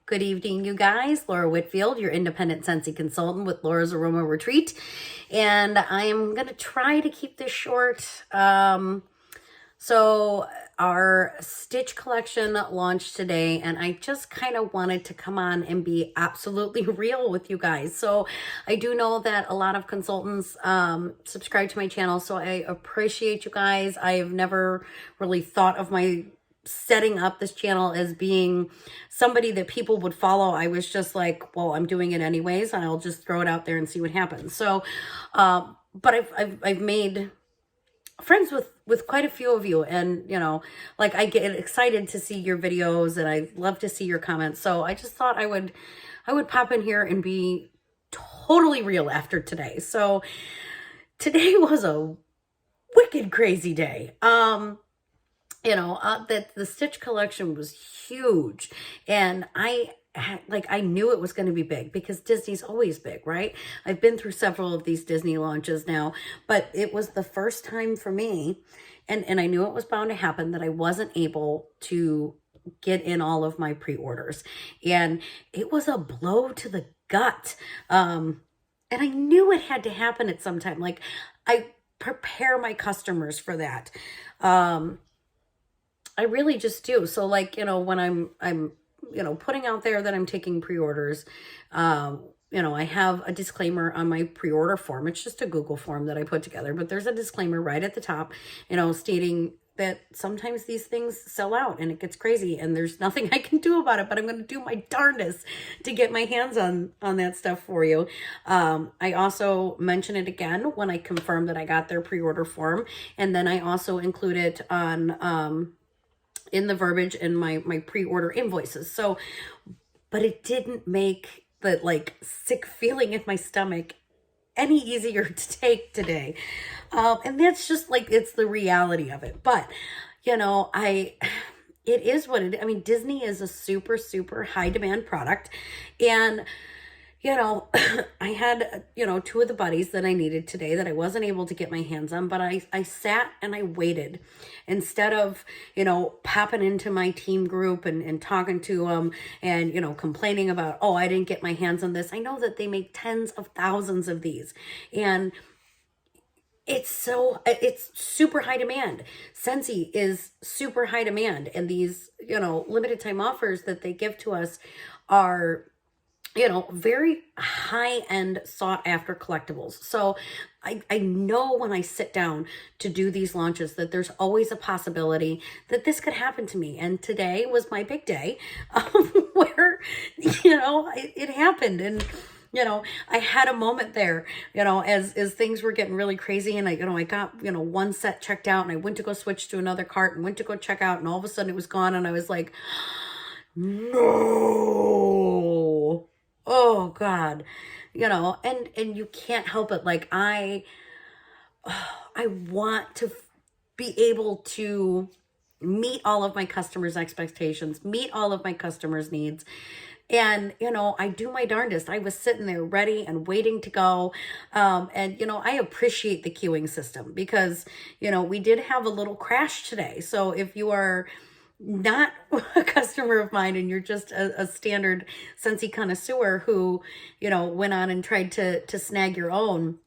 Good evening, you guys. Laura Whitfield, your independent Scentsy consultant with Laura's Aroma Retreat. And I am going to try to keep this short. So our Stitch collection launched today, and I just kind of wanted to come on and be absolutely real with you guys. So I do know that a lot of consultants subscribe to my channel, so I appreciate you guys. I have never really thought of my setting up this channel as being somebody that people would follow. I was just like, well, I'm doing it anyways, and I'll just throw it out there and see what happens. So, but I've made friends with quite a few of you, and like, I get excited to see your videos and I love to see your comments. So I just thought I would pop in here and be totally real after today. So today was a wicked crazy day. That the Stitch collection was huge, and I knew it was going to be big because Disney's always big, right? I've been through several of these Disney launches now, but it was the first time for me, and I knew it was bound to happen, that I wasn't able to get in all of my pre-orders, and it was a blow to the gut. And I knew it had to happen at some time. Like, I prepare my customers for that. I really just do. So, like, when I'm putting out there that I'm taking pre-orders, I have a disclaimer on my pre-order form. It's just a Google form that I put together, but there's a disclaimer right at the top, stating that sometimes these things sell out and it gets crazy and there's nothing I can do about it, but I'm going to do my darndest to get my hands on that stuff for you. I also mention it again when I confirm that I got their pre-order form. And then I also include it on, in the verbiage in my pre-order invoices. So, but it didn't make the sick feeling in my stomach any easier to take today. And that's just it's the reality of it. But, it is what it is. I mean, Disney is a super, super high demand product. And I had, two of the buddies that I needed today that I wasn't able to get my hands on, but I sat and I waited instead of, popping into my team group and talking to them and, complaining about, oh, I didn't get my hands on this. I know that they make tens of thousands of these, and it's super high demand. Scentsy is super high demand. And these, limited time offers that they give to us are, very high-end sought-after collectibles. So I know when I sit down to do these launches that there's always a possibility that this could happen to me. And today was my big day where, it happened. And, I had a moment there, as things were getting really crazy, and I got, one set checked out, and I went to go switch to another cart and went to go check out, and all of a sudden it was gone. And I was like, no. Oh God, and you can't help it. Like, I want to be able to meet all of my customers' expectations, meet all of my customers' needs. And, I do my darndest. I was sitting there ready and waiting to go. And, I appreciate the queuing system because, we did have a little crash today. So if you are not a customer of mine and you're just a standard Scentsy connoisseur who, went on and tried to snag your own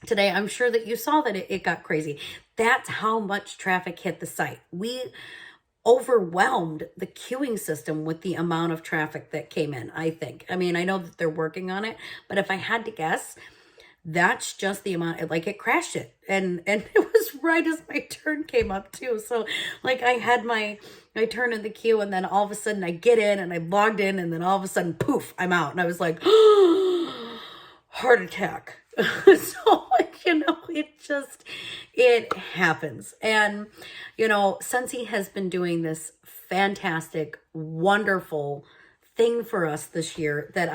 today, I'm sure that you saw that it got crazy. That's how much traffic hit the site. We overwhelmed the queuing system with the amount of traffic that came in, I think. I mean, I know that they're working on it, but if I had to guess, that's just the amount. It crashed it, and it was right as my turn came up too. So I had my turn in the queue, and then all of a sudden I get in and I logged in, and then all of a sudden, poof, I'm out. And I was like, heart attack. So, it happens. And, Scentsy has been doing this fantastic, wonderful thing for us this year that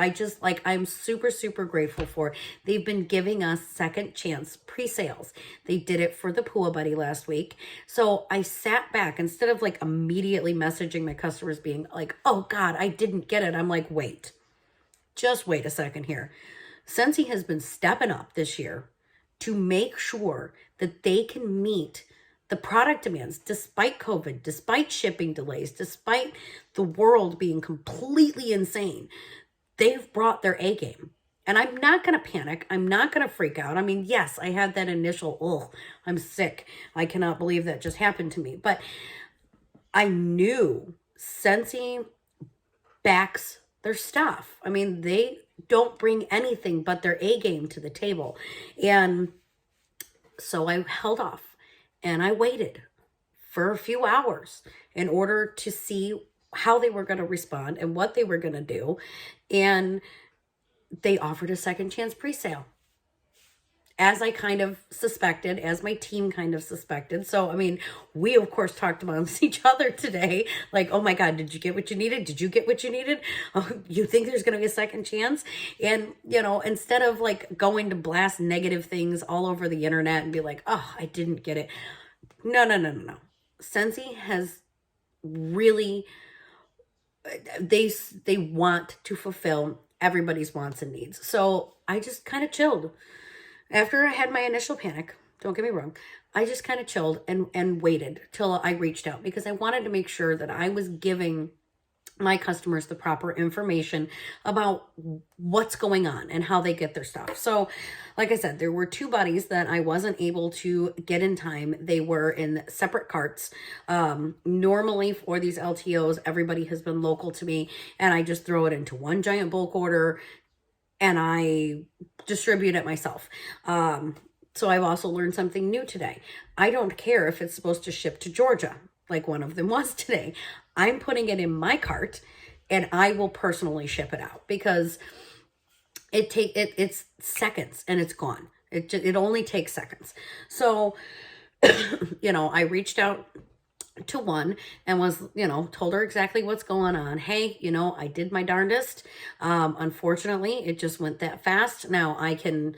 I'm super, super grateful for. They've been giving us second chance pre-sales. They did it for the Pua Buddy last week. So I sat back instead of immediately messaging my customers being like, oh God, I didn't get it. I'm like, just wait a second here. Scentsy has been stepping up this year to make sure that they can meet the product demands, despite COVID, despite shipping delays, despite the world being completely insane, they've brought their A game. And I'm not going to panic. I'm not going to freak out. I mean, yes, I had that initial, oh, I'm sick. I cannot believe that just happened to me. But I knew Scentsy backs their stuff. I mean, they don't bring anything but their A game to the table. And so I held off and I waited for a few hours in order to see how they were going to respond and what they were going to do. And they offered a second chance presale, as I kind of suspected, as my team kind of suspected. So, I mean, we of course talked amongst each other today, like, oh my God, did you get what you needed? Did you get what you needed? Oh, you think there's going to be a second chance? And, you know, instead of like going to blast negative things all over the internet and be like, oh, I didn't get it. No. Scentsy has really, they want to fulfill everybody's wants and needs. So I just kind of chilled. After I had my initial panic, don't get me wrong, I just kind of chilled and waited till I reached out, because I wanted to make sure that I was giving my customers the proper information about what's going on and how they get their stuff. So like I said, there were 2 buddies that I wasn't able to get in time. They were in separate carts. Normally for these LTOs, everybody has been local to me, and I just throw it into one giant bulk order and I distribute it myself. So I've also learned something new today. I don't care if it's supposed to ship to Georgia, like one of them was today. I'm putting it in my cart and I will personally ship it out, because it's seconds and it's gone. It only takes seconds. So, you know, I reached out to one and was, you know, told her exactly what's going on. Hey, you know, I did my darndest. Unfortunately, it just went that fast. Now I can,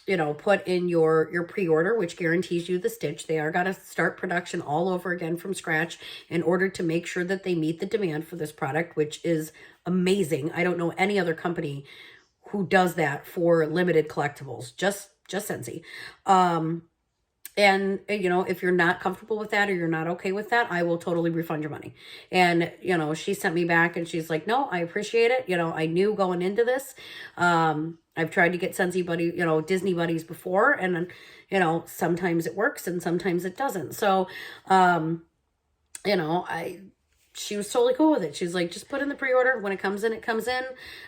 you know, put in your pre-order, which guarantees you the stitch. They are got to start production all over again from scratch in order to make sure that they meet the demand for this product, which is amazing. I don't know any other company who does that for limited collectibles, just Scentsy. And, you know, if you're not comfortable with that or you're not okay with that, I will totally refund your money. And, you know, she sent me back and she's like, no, I appreciate it. You know, I knew going into this, I've tried to get Scentsy buddy, you know, Disney buddies before, and, you know, sometimes it works and sometimes it doesn't. So, you know, she was totally cool with it. She's like, just put in the pre-order. When it comes in, it comes in.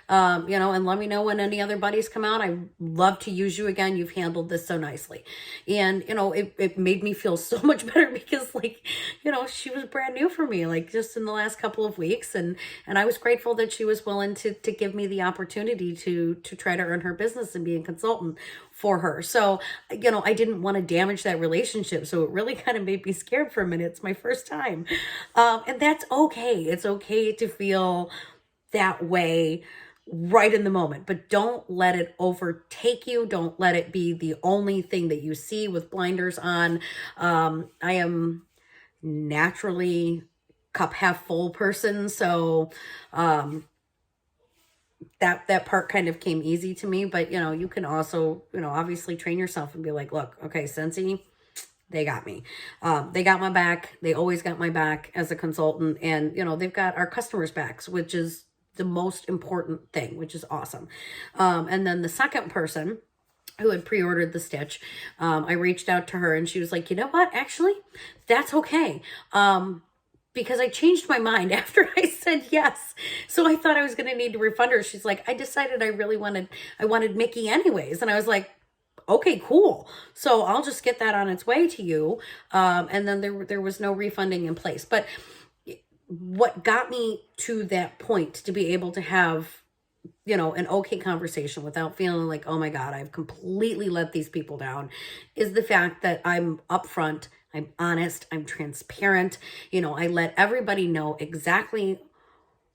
You know, and let me know when any other buddies come out. I'd love to use you again. You've handled this so nicely. And, you know, it made me feel so much better, because, like, you know, she was brand new for me, like, just in the last couple of weeks. And I was grateful that she was willing to give me the opportunity to try to earn her business and be a consultant for her. So, you know, I didn't want to damage that relationship. So it really kind of made me scared for a minute. It's my first time. And that's okay. It's okay to feel that way right in the moment, but don't let it overtake you. Don't let it be the only thing that you see with blinders on. I am naturally cup half full person. So, that part kind of came easy to me, but, you know, you can also, you know, obviously train yourself and be like, look, okay, Scentsy, they got me. They got my back. They always got my back as a consultant, and, you know, they've got our customers' backs, which is the most important thing, which is awesome. And then the second person who had pre-ordered the stitch, I reached out to her and she was like, you know what, actually, that's okay. Because I changed my mind after I said yes. So I thought I was going to need to refund her. She's like, I decided I wanted Mickey anyways. And I was like, okay, cool. So I'll just get that on its way to you. And then there was no refunding in place. But what got me to that point, to be able to have, you know, an okay conversation without feeling like, oh my God, I've completely let these people down, is the fact that I'm upfront, I'm honest, I'm transparent. You know, I let everybody know exactly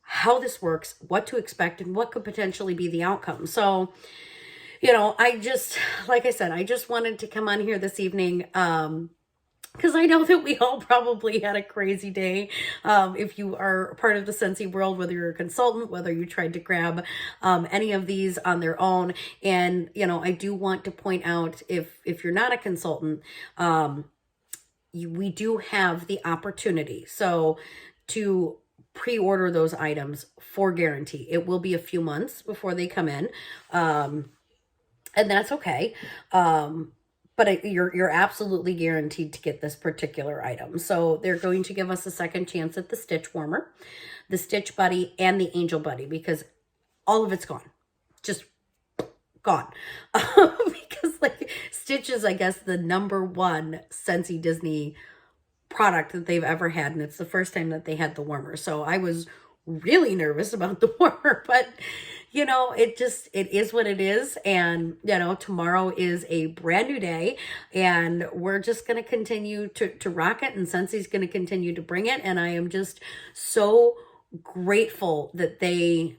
how this works, what to expect, and what could potentially be the outcome. So, you know, I just, like I said, I just wanted to come on here this evening, because I know that we all probably had a crazy day. If you are part of the Scentsy world, whether you're a consultant, whether you tried to grab any of these on their own. And, you know, I do want to point out, if you're not a consultant, we do have the opportunity. So to pre-order those items for guarantee. It will be a few months before they come in. And that's okay. But you're absolutely guaranteed to get this particular item. So they're going to give us a second chance at the Stitch Warmer, the Stitch Buddy, and the Angel Buddy, because all of it's gone. Just gone. Because like Stitch is, I guess, the #1 Scentsy Disney product that they've ever had, and it's the first time that they had the warmer. So I was really nervous about the warmer, but you know, it is what it is. And you know, tomorrow is a brand new day, and we're just going to continue to rock it, and Scentsy's going to continue to bring it. And I am just so grateful that they,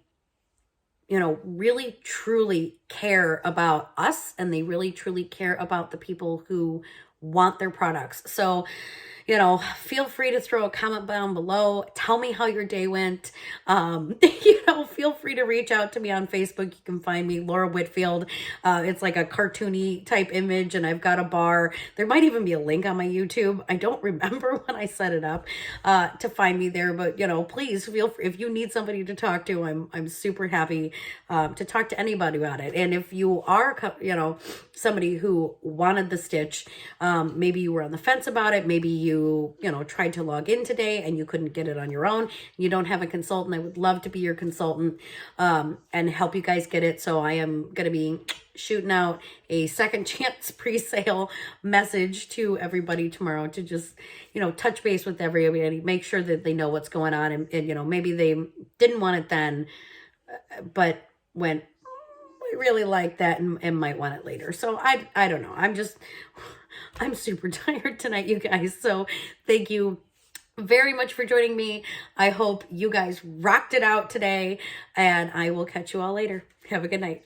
you know, really truly care about us, and they really truly care about the people who want their products. So, you know, feel free to throw a comment down below. Tell me how your day went. You know, feel free to reach out to me on Facebook. You can find me, Laura Whitfield. It's like a cartoony type image, and I've got a bar. There might even be a link on my YouTube. I don't remember when I set it up to find me there, but you know, please feel free. If you need somebody to talk to, I'm super happy to talk to anybody about it. And if you are, you know, somebody who wanted the Stitch, maybe you were on the fence about it, maybe you know, tried to log in today and you couldn't get it on your own, you don't have a consultant, I would love to be your consultant and help you guys get it. So I am going to be shooting out a second chance pre-sale message to everybody tomorrow to just, you know, touch base with everybody, make sure that they know what's going on, and you know, maybe they didn't want it then, but went, I really like that and might want it later. So I don't know. I'm super tired tonight, you guys. So thank you very much for joining me. I hope you guys rocked it out today, and I will catch you all later. Have a good night.